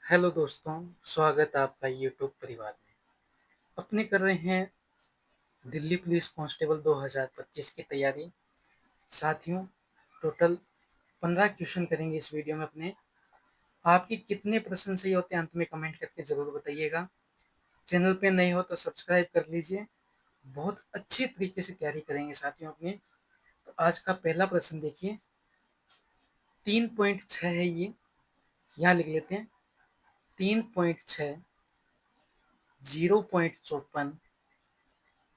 Hello दोस्तों, स्वागत है आपका यूट्यूब परिवार में। अपने कर रहे हैं दिल्ली पुलिस कांस्टेबल 2025 की तैयारी। साथियों, टोटल 15 क्वेश्चन करेंगे इस वीडियो में अपने। आपके कितने प्रश्न सही होते हैं अंत में कमेंट करके ज़रूर बताइएगा। चैनल पे नए हो तो सब्सक्राइब कर लीजिए। बहुत अच्छी तरीके से तैयारी करेंगे साथियों अपने। तो आज का पहला प्रश्न देखिए, 3.6 है ये, यहाँ लिख लेते हैं 3.6, 0.54,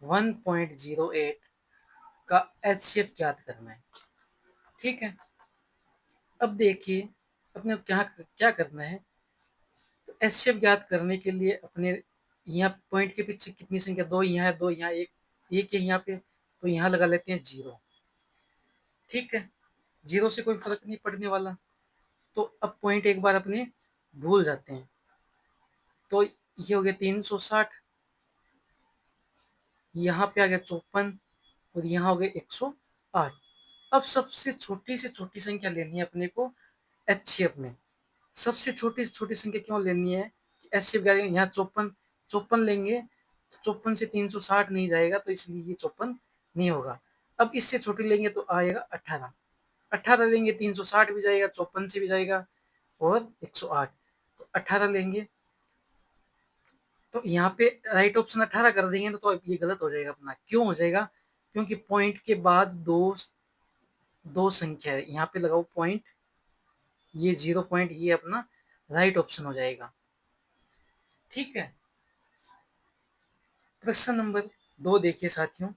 1.08 का एचसीएफ ज्ञात करना है। ठीक है, अब देखिए अपने को क्या क्या करना है। तो एचसीएफ ज्ञात करने के लिए अपने यहाँ पॉइंट के पीछे कितनी संख्या, दो यहाँ है, दो यहाँ, एक है यहाँ पे, तो यहाँ लगा लेते हैं 0। ठीक है, 0 से कोई फर्क नहीं पड़ने वाला। तो अब पॉइंट एक बार अपने भूल जाते हैं। तो ये हो गया 360, यहाँ पे आ गया 54 और यहाँ हो गया 108। अब सबसे छोटी से छोटी संख्या लेनी है अपने को एचसीएफ में। सबसे छोटी से छोटी संख्या क्यों लेनी है? एचसीएफ यहाँ 54, 54 लेंगे तो 54 से 360 नहीं जाएगा, तो इसलिए ये 54 नहीं होगा। अब इससे छोटी लेंगे तो आएगा 18, 18 लेंगे 360 भी जाएगा, 54 से भी जाएगा और 108, तो 18 लेंगे। तो यहाँ पे राइट ऑप्शन 18 कर देंगे तो ये गलत हो जाएगा अपना। क्यों हो जाएगा? क्योंकि पॉइंट के बाद दो दो संख्या है, यहाँ पे लगाओ पॉइंट, ये 0 पॉइंट, ये अपना राइट ऑप्शन हो जाएगा। ठीक है, प्रश्न नंबर 2 देखिए साथियों,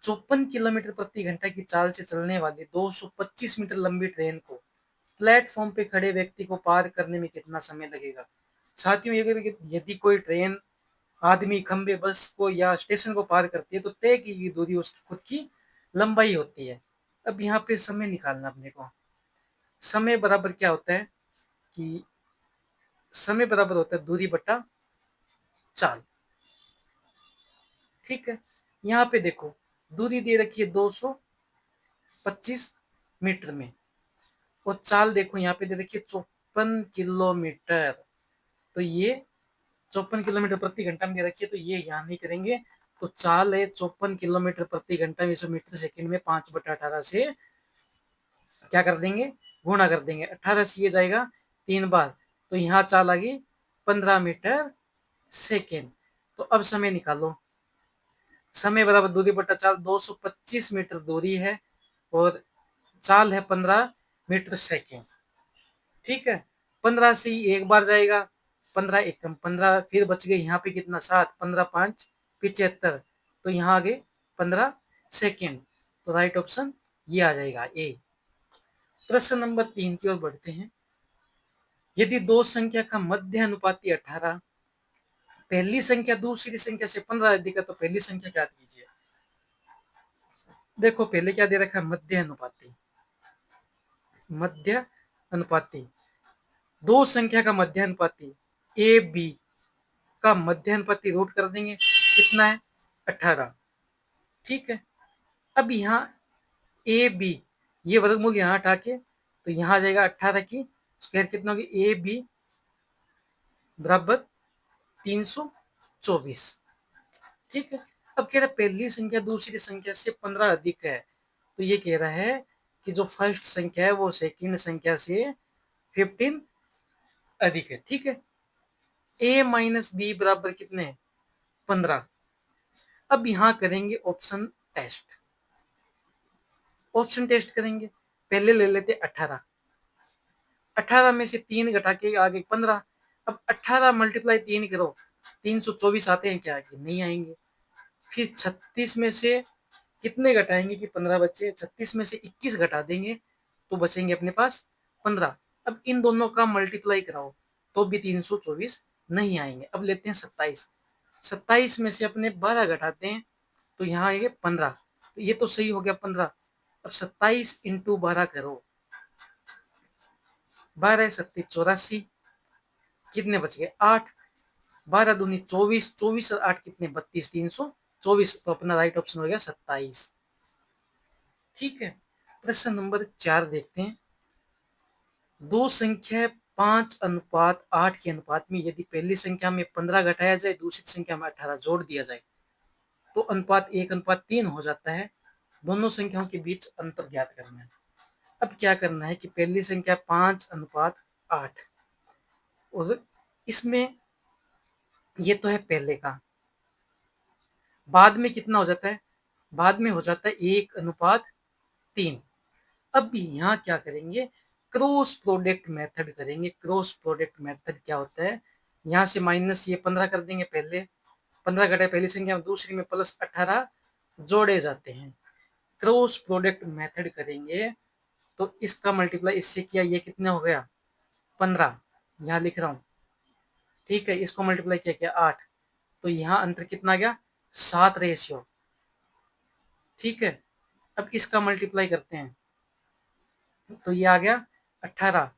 54 किलोमीटर प्रति घंटा की चाल से चलने वाली 225 मीटर लंबी ट्रेन को प्लेटफॉर्म पे खड़े व्यक्ति को पार करने में कितना समय लगेगा? साथियों, यदि कोई ट्रेन आदमी खंबे, बस को या स्टेशन को पार करती है तो तय की गई दूरी उसकी खुद की लंबाई होती है। अब यहाँ पे समय निकालना अपने को। समय बराबर क्या होता है कि समय बराबर होता है दूरी बटा चाल। ठीक है, यहाँ पे देखो दूरी दे रखी है 225 मीटर में, और चाल देखो यहाँ पे दे रखी है 54 किलोमीटर। तो ये 54 किलोमीटर प्रति घंटा में दे रखी है, तो ये यहाँ नहीं करेंगे। तो चाल है 54 किलोमीटर प्रति घंटा में, मीटर सेकंड में 5/18 से क्या कर देंगे, गुणा कर देंगे। 18 से ये जाएगा 3 बार, तो यहाँ चाल आ गई 15 मीटर सेकेंड। तो अब समय निकालो। समय बराबर दूरी बटा चाल, 225 मीटर दूरी है और चाल है 15 मीटर सेकेंड। ठीक है, 15 से ही एक बार जाएगा, 15 एकम 15, फिर बच गए यहाँ पे कितना 7, 15 5 75, तो यहाँ आ गए 15 सेकेंड। तो राइट ऑप्शन ये आ जाएगा ए। प्रश्न नंबर 3 की ओर बढ़ते हैं। यदि दो संख्या का मध्य अनुपाती 18, पहली संख्या दूसरी संख्या से 15 अधिक है, तो पहली संख्या क्या कीजिए? देखो पहले क्या दे रखा है, मध्य अनुपाती। मध्य अनुपाती, दो संख्या का मध्य अनुपाती ए बी का मध्य अनुपाती रूट कर देंगे, कितना है 18। ठीक है, अब यहाँ ए बी, ये वर्गमूल यहाँ हटा के, तो यहाँ आ जाएगा 18 की स्क्वायर, कितना होगी ए बी बराबर 324। ठीक है, अब कह रहा है पहली संख्या दूसरी संख्या से 15 अधिक है, तो ये कह रहा है कि जो फर्स्ट संख्या है वो सेकंड संख्या से 15 अधिक है। ठीक है, a माइनस बी बराबर कितने, 15। अब यहां करेंगे ऑप्शन टेस्ट। ऑप्शन टेस्ट करेंगे, पहले ले लेते 18, 18 में से 3 घटा के आगे 15। अब 18 मल्टीप्लाई 3 करो, 324 आते हैं क्या? कि नहीं आएंगे। फिर 36 में से कितने घटाएंगे कि 15 बचे? 36 में से 21 घटा देंगे तो बचेंगे अपने पास 15। अब इन दोनों का मल्टीप्लाई कराओ तो भी 324 नहीं आएंगे। अब लेते हैं 27, 27 में से अपने 12 घटाते हैं तो यहाँ आएंगे 15, तो ये तो सही हो गया 15। अब 27 इंटू 12 करो, 12 सत्ती 84, कितने बच गए 8, 12 दूनी 24, 24 और 8 कितने 32, 324। तो अपना राइट ऑप्शन हो गया 27। ठीक है, प्रश्न नंबर 4 देखते हैं। दो संख्या 5:8 के अनुपात में यदि पहली संख्या में 15 घटाया जाए, दूसरी संख्या में 18 जोड़ दिया जाए तो अनुपात 1:3 हो जाता है। दोनों संख्याओं के बीच अंतर ज्ञात करना है। अब क्या करना है कि पहली संख्या 5:8 और इसमें ये तो है पहले का, बाद में कितना हो जाता है, बाद में हो जाता है 1:3। अब यहाँ क्या करेंगे, क्रॉस प्रोडक्ट मेथड करेंगे। क्रॉस प्रोडक्ट मेथड क्या होता है, यहाँ से माइनस ये 15 कर देंगे, पहले 15 घटाए पहली संख्या में, दूसरी में प्लस 18 जोड़े जाते हैं। क्रॉस प्रोडक्ट मेथड करेंगे तो इसका मल्टीप्लाई इससे किया, ये कितना हो गया 15, यहाँ लिख रहा हूँ, ठीक है। इसको मल्टीप्लाई किया क्या 8, तो यहाँ अंतर कितना आ गया 7 रेशियो, ठीक है। अब इसका मल्टीप्लाई करते हैं तो ये आ गया 18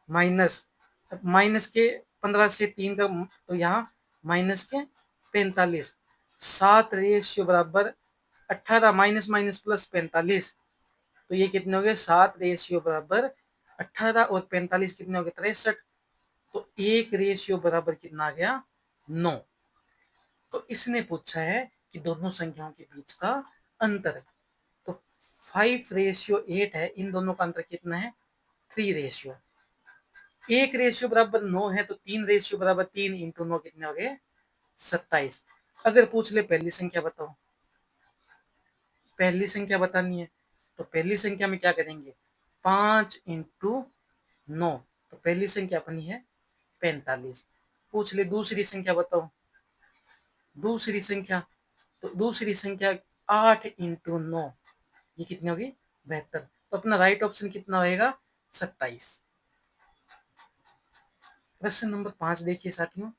माइनस, माइनस के 15 से 3 का, तो यहाँ माइनस के 45, 7 रेशियो बराबर 18 माइनस माइनस प्लस 45, तो ये कितने हो गए 7 रेशियो बराबर 18 और 45 कितने हो गए 63, तो 1 रेशियो बराबर कितना आ गया 9। तो इसने पूछा है कि दोनों संख्याओं के बीच का अंतर, तो 5:8 है, इन दोनों का अंतर कितना है 3 रेशियो। 1 रेशियो बराबर 9 है तो 3 रेशियो बराबर 3 इंटू 9 कितने हो गए 27। अगर पूछ ले पहली संख्या बताओ, पहली संख्या बतानी है तो पहली संख्या में क्या करेंगे 5 इंटू 9, तो पहली संख्या अपनी है 45। पूछ ले दूसरी संख्या बताओ, दूसरी संख्या, तो दूसरी संख्या 8 इंटू 9, ये कितनी होगी 72, तो अपना राइट ऑप्शन कितना होगा 27। प्रश्न नंबर 5 देखिए साथियों,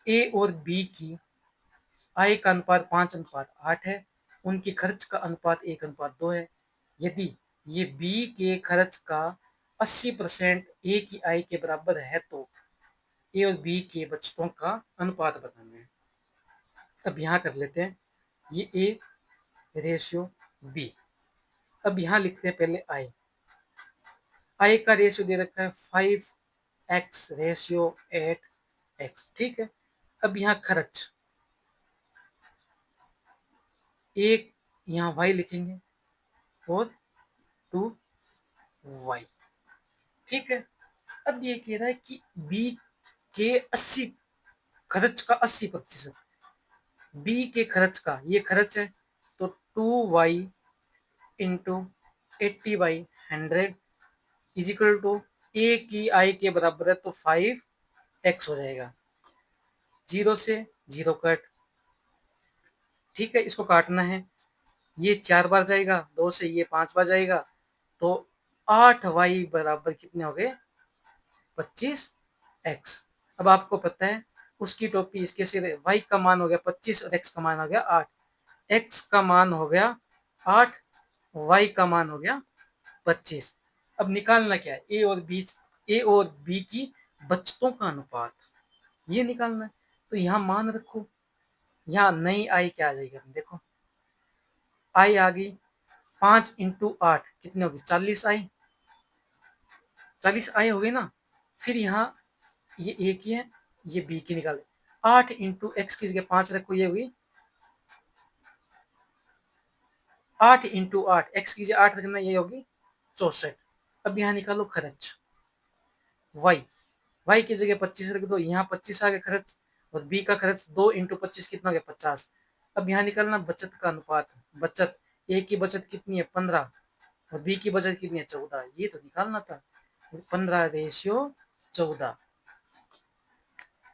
ए और बी की आय का अनुपात 5:8 है, उनकी खर्च का अनुपात 1:2 है। यदि ये बी के खर्च का 80% ए की आय के बराबर है तो ए और बी के बचतों का अनुपात बताना है। अब यहाँ कर लेते हैं, ये ए रेशियो बी। अब यहाँ लिखते हैं पहले आय, आय का रेशियो दे रखा है 5x रेशियो 8x, ठीक है। अब यहाँ खर्च, एक यहाँ y लिखेंगे और 2y, ठीक है। अब ये कह रहा है कि बी के 80 खर्च का 80%, बी के खर्च का, ये खर्च है तो 2y into 80/100 is equal to A की आई के बराबर है तो 5x हो जाएगा, 0 से 0 कट, ठीक है। इसको काटना है, ये 4 बार जाएगा, 2 से ये 5 बार जाएगा, तो 8y बराबर कितने हो गए 25x। अब आपको पता है उसकी टोपी इसके सिरे, y का मान हो गया 25 और x का मान हो गया 8, x का मान हो गया 8, y का मान हो गया 25। अब निकालना क्या है, ए और बी की बचतों का अनुपात, ये निकालना है। तो यहाँ मान रखो, यहाँ नई आई क्या आ जाएगी, देखो आई आ गई 5 इंटू 8 कितने होगी 40 आई, 40 आई हो गई ना। फिर यहाँ ये ए की है, ये बी की निकाले, 8 इंटू एक्स की जगह 5 रखो, ये हुई 8 इंटू 8, एक्स की जगह 8 रखना, ये होगी 64। अब यहाँ निकालो खर्च, वाई की जगह 25 रख दो, यहाँ 25 आ गया खर्च, और बी का खर्च 2 इंटू 25 कितना हो गया 50। अब यहाँ निकालना बचत का अनुपात, बचत, ए की बचत कितनी है 15 और बी की बचत कितनी है 14, ये तो निकालना था, 15:14।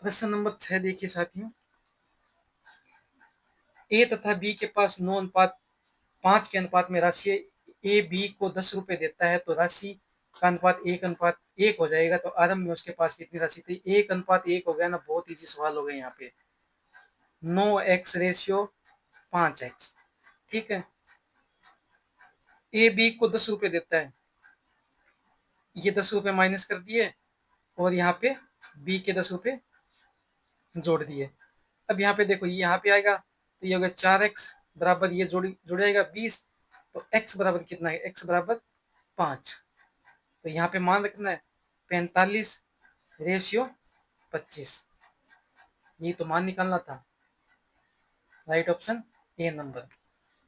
प्रश्न नंबर 6 देखिए साथियों, ए तथा बी के पास 9:5 के अनुपात में राशि है, ए बी को 10 रुपए देता है तो राशि का अनुपात 1:1 हो जाएगा, तो आरंभ में उसके पास कितनी राशि थी, 1:1 हो गया ना, बहुत इजी सवाल हो गए यहाँ पे, 9x रेशियो 5x, ठीक है। ए बी को 10 रुपए देता है, ये 10 रुपए माइनस कर दिए और यहाँ पे बी के 10 रुपए जोड़ दिए। अब यहाँ पे देखो, ये यहाँ पे आएगा तो ये हो गया 4x बराबर, ये जुड़ जाएगा 20, तो x बराबर कितना है, x बराबर 5, तो यहाँ पे मान रखना है 45/25, ये तो मान निकालना था। Right option A number.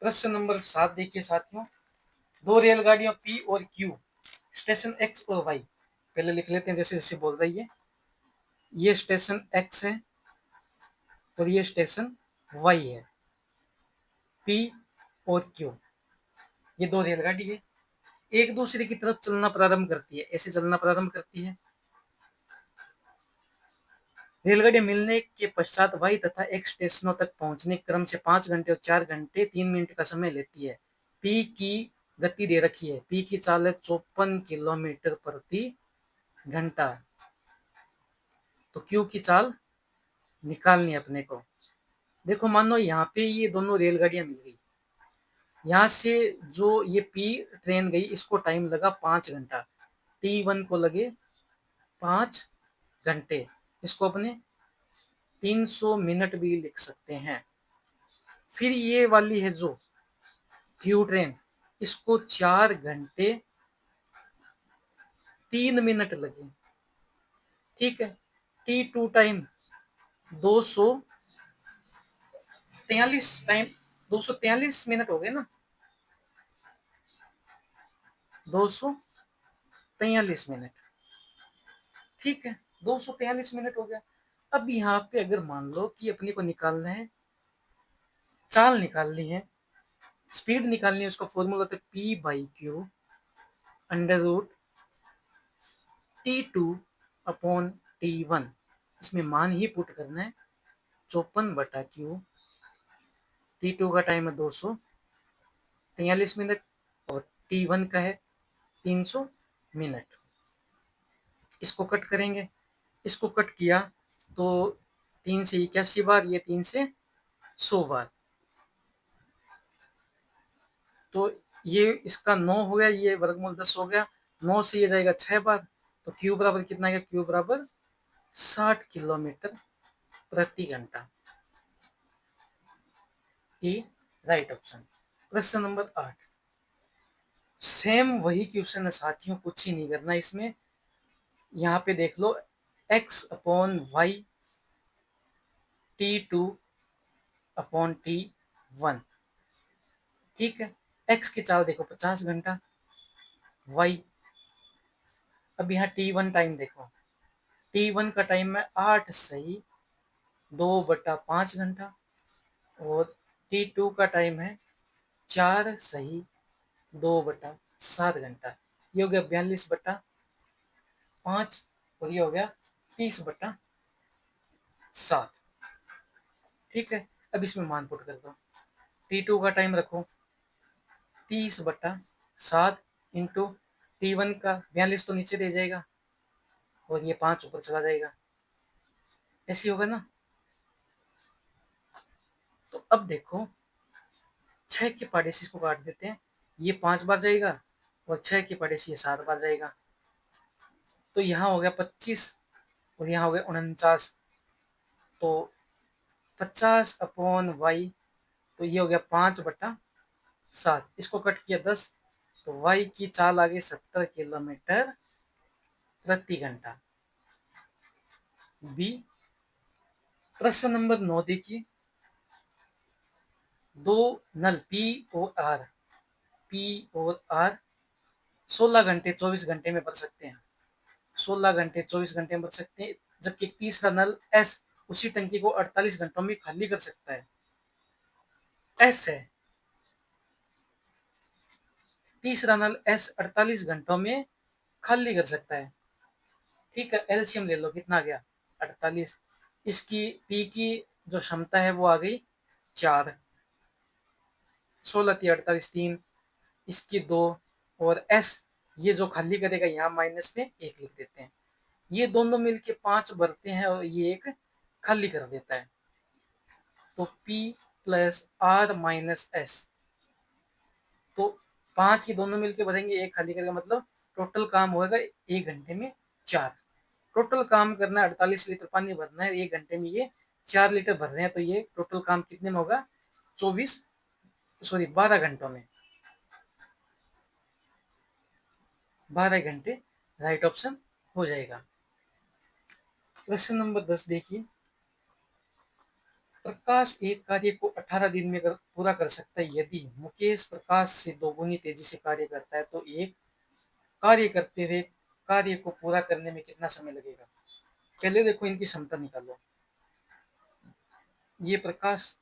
प्रश्न नंबर 7 देखिए साथियों, दो रेलगाड़ियों पी और क्यू स्टेशन एक्स और वाई, पहले लिख लेते हैं जैसे जैसे बोल रही है। ये स्टेशन एक्स है और ये स्टेशन वाई है, पी और क्यू, ये दो रेलगाड़ी है, एक दूसरे की तरफ चलना प्रारंभ करती है, ऐसे चलना प्रारंभ करती है। रेलगाड़ी मिलने के पश्चात वाई तथा एक्स स्टेशनों तक पहुंचने के क्रम से 5 घंटे और 4 घंटे 3 मिनट का समय लेती है। पी की गति दे रखी है, पी की चाल है 54 किलोमीटर प्रति घंटा, तो क्यू की चाल निकालनी है अपने को। देखो मानो यहाँ पे ये दोनों रेलगाड़ियां मिल गई, यहाँ से जो ये पी ट्रेन गई इसको टाइम लगा 5 घंटा, T1 को लगे 5 घंटे, इसको अपने 300 मिनट भी लिख सकते हैं। फिर ये वाली है जो क्यू ट्रेन, इसको 4 घंटे 3 मिनट लगे, ठीक है। T2 टाइम 243 मिनट हो गए ना, 243 मिनट, ठीक है, 243 मिनट हो गया। अब यहाँ पे अगर मान लो कि अपने को निकालना है, चाल निकालनी है, स्पीड निकालनी है, उसका फॉर्मूला होता है P/Q √T2/T1, इसमें मान ही पुट करना है 54/Q, T2 का टाइम है 243 मिनट और T1 का है 300 मिनट। इसको कट करेंगे, इसको कट किया तो 3 से 81 बार, ये 3 से 100 बार, तो ये इसका 9 हो गया, ये वर्गमूल 10 हो गया, 9 से ये जाएगा 6 बार, तो क्यू बराबर कितना है, क्यू बराबर 60 किलोमीटर प्रति घंटा, ए राइट ऑप्शन। प्रश्न नंबर 8, सेम वही क्वेश्चन है साथियों, कुछ ही नहीं करना इसमें। यहाँ पे देख लो x/y T2/T1, ठीक है। x की चाल देखो 50 घंटा, y, अब यहाँ T1 टाइम देखो, T1 का टाइम है 8 सही 2/5 घंटा और T2 का टाइम है 4 सही 2/7 घंटा, ये हो गया 42/5 और ये हो गया 30/7, ठीक है। अब इसमें मान पुट कर दो, T2 का टाइम रखो 30/7 इंटू T1 का 42 तो नीचे दे जाएगा और ये 5 ऊपर चला जाएगा, ऐसे होगा ना। तो अब देखो 6 के पड़ोसी को काट देते हैं, ये 5 बार जाएगा और 6 के पड़ोसी ये 7 बार जाएगा, तो यहाँ हो गया 25 और यहाँ हो गया 49, तो 50/y, तो ये हो गया 5/7, इसको कट किया 10, तो y की चाल आ गई 70 किलोमीटर प्रति घंटा, बी। प्रश्न नंबर 9 देखिए, दो नल पी और आर 16 घंटे 24 घंटे में भर सकते हैं, 16 घंटे 24 घंटे में भर सकते हैं, जबकि तीसरा नल एस उसी टंकी को 48 घंटों में खाली कर सकता है। एस है तीसरा नल, एस 48 घंटों में खाली कर सकता है, ठीक है। एलसीएम ले लो, कितना आ गया 48, इसकी पी की जो क्षमता है वो आ गई 4, 16×3 = 48, 3, इसकी 2 और एस ये जो खाली करेगा यहाँ माइनस में 1 लिख देते हैं, ये दोनों मिलके 5 भरते हैं और ये एक खाली कर देता है, तो P + R - S, तो 5 ये दोनों मिलके भरेंगे, एक खाली करेगा, मतलब टोटल काम होगा 1 घंटे में 4, टोटल काम करना है 48 लीटर पानी भरना है, 1 घंटे में ये 4 लीटर भर रहे हैं, तो ये टोटल काम कितने में होगा 12 घंटों में, 12 घंटे, राइट ऑप्शन हो जाएगा। प्रश्न नंबर 10 देखिए, प्रकाश एक कार्य को 18 दिन में पूरा कर सकता है। यदि मुकेश प्रकाश से दोगुनी तेजी से कार्य करता है तो एक कार्य करते हुए कार्य को पूरा करने में कितना समय लगेगा। पहले देखो इनकी क्षमता निकालो, ये प्रकाश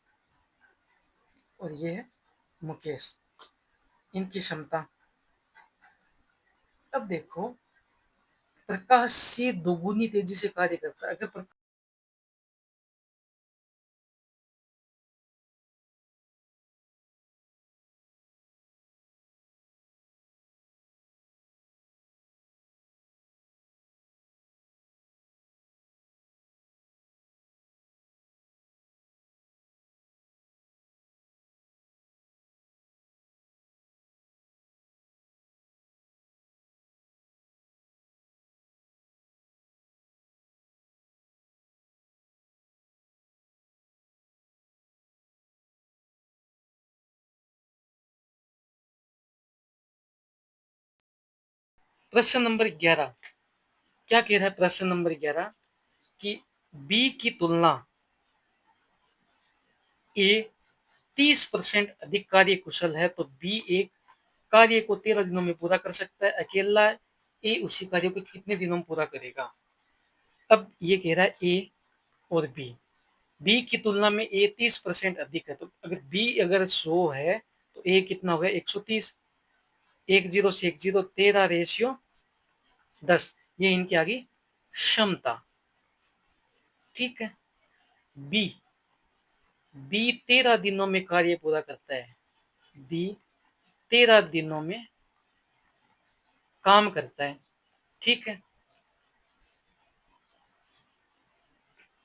और ये है मुकेश, इनकी क्षमता। अब देखो प्रकाश से दोगुनी तेजी से कार्य करता है। अगर प्रश्न नंबर 11 क्या कह रहा है। प्रश्न नंबर 11 कि बी की तुलना ए 30% अधिक कार्य कुशल है तो बी एक कार्य को 13 दिनों में पूरा कर सकता है। अकेला ए उसी कार्य को कितने दिनों में पूरा करेगा। अब ये कह रहा है ए और बी की तुलना में ए 30% अधिक है, तो अगर बी अगर 100 है तो ए कितना होगा 130। 10 से 10 13/10, ये इनकी आ गई क्षमता। ठीक है। बी बी 13 दिनों में कार्य पूरा करता है। बी 13 दिनों में काम करता है। ठीक है,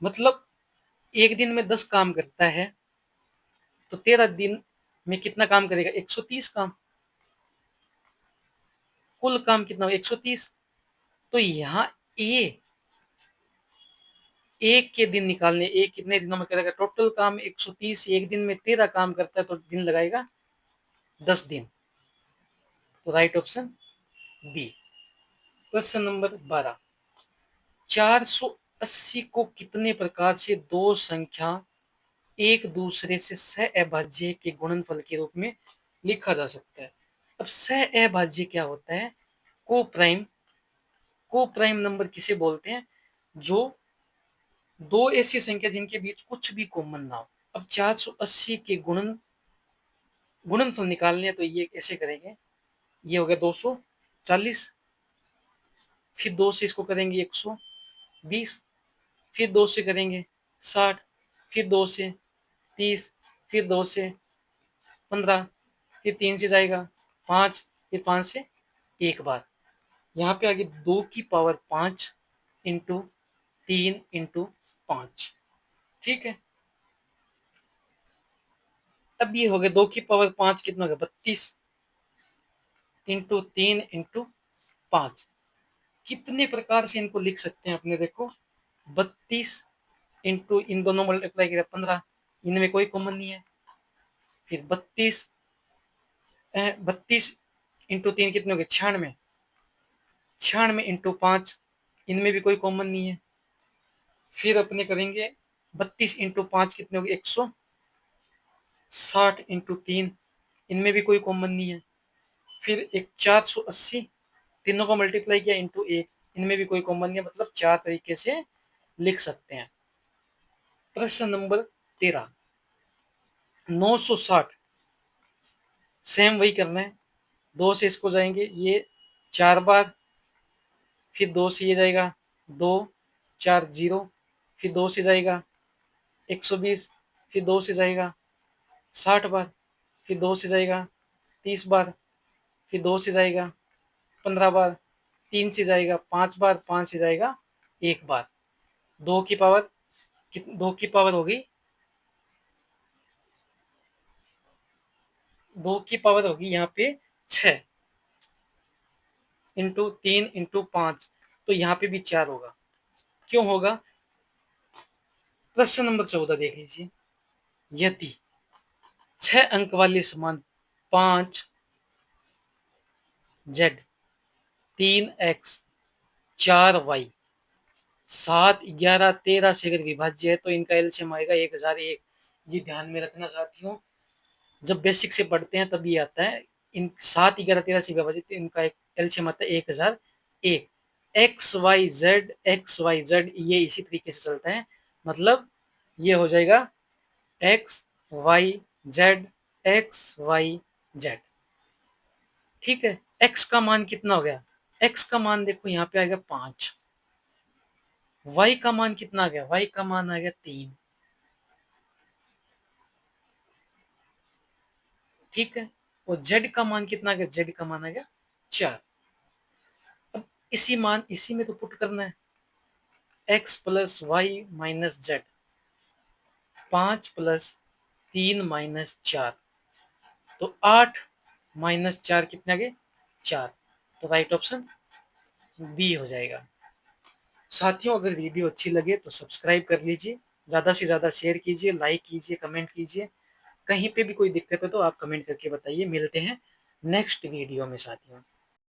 मतलब एक दिन में 10 काम करता है तो 13 दिन में कितना काम करेगा 130 काम। कुल काम कितना 130। तो यहाँ ए एक के दिन निकालने, एक कितने दिनों में करेगा। टोटल काम 130, एक दिन में 13 काम करता है तो दिन लगाएगा 10 दिन। तो राइट ऑप्शन बी। प्रश्न नंबर 12, 480 को कितने प्रकार से दो संख्या एक दूसरे से सहअभाज्य के गुणनफल के रूप में लिखा जा सकता है। अब सहअभाज्य क्या होता है। को प्राइम नंबर किसे बोलते हैं, जो दो ऐसी संख्या जिनके बीच कुछ भी कॉमन ना हो। अब 480 के गुणनफल निकालने हैं तो ये कैसे करेंगे। ये हो गया 240, फिर 2 से इसको करेंगे 120, फिर 2 से करेंगे 60, फिर 2 से 30, फिर 2 से 15, फिर 3 से जाएगा 5, फिर 5 से एक बार। यहाँ पे आगे 2 की पावर 5 इंटू 3 इंटू 5। ठीक है, अब ये हो गया 2 की पावर 5 कितना हो गया 32 इंटू 3 इंटू 5। कितने प्रकार से इनको लिख सकते हैं अपने, देखो 32 इंटू इन दोनों मल्टीप्लाई किया 15, इनमें कोई कॉमन नहीं है। फिर 32 इंटू 3 कितने हो गए 96, 96 इंटू 5, इनमें भी कोई कॉमन नहीं है। फिर अपने करेंगे 32 इंटू 5 कितने हो गए 160 इंटू 3, इनमें भी कोई कॉमन नहीं है। फिर एक 480, तीनों को मल्टीप्लाई किया इंटू 1, इनमें भी कोई कॉमन नहीं है। मतलब 4 तरीके से लिख सकते हैं। प्रश्न नंबर 13, 960 सेम वही करना है। 2 से इसको जाएंगे ये 4 बार, फिर 2 से ये जाएगा 2 4 0, फिर 2 से जाएगा 120, फिर 2 से जाएगा 60 बार, फिर 2 से जाएगा 30 बार, फिर 2 से जाएगा 15 बार, 3 से जाएगा 5 बार, 5 से जाएगा 1 बार। 2 की पावर 2 की पावर होगी 2 की पावर होगी यहाँ पे 6 इंटू 3 इंटू 5, तो यहाँ पे भी 4 होगा। क्यों होगा। प्रश्न नंबर 14 देख लीजिए, यदि 6 अंक वाले समान 5 z 3 x 4y। 7, 11, 13 से अगर विभाज्य है तो इनका एलसीएम आएगा 1001। ये ध्यान में रखना साथियों, जब बेसिक से पढ़ते हैं तब ये आता है। इन 7, 11, 13 से विभाजित इनका एलसीएम आता है 1001। XYZ ये इसी तरीके से चलता है, मतलब ये हो जाएगा XYZ। ठीक है, x का मान कितना हो गया? x का मान देखो यहाँ पे आएगा 5। y का मान कितना आ गया? y का मान आ गया 3। ठीक है, और z का मान कितना आ गया? z का मान आ गया 4। अब इसी में तो पुट करना है, x plus y minus z, 5 plus 3 minus 4, तो 8 माइनस 4 कितने आ गए? 4। तो राइट ऑप्शन बी हो जाएगा। साथियों, अगर वीडियो अच्छी लगे तो सब्सक्राइब कर लीजिए, ज़्यादा से ज़्यादा शेयर कीजिए, लाइक कीजिए, कमेंट कीजिए। कहीं पे भी कोई दिक्कत है तो आप कमेंट करके बताइए। मिलते हैं नेक्स्ट वीडियो में साथियों।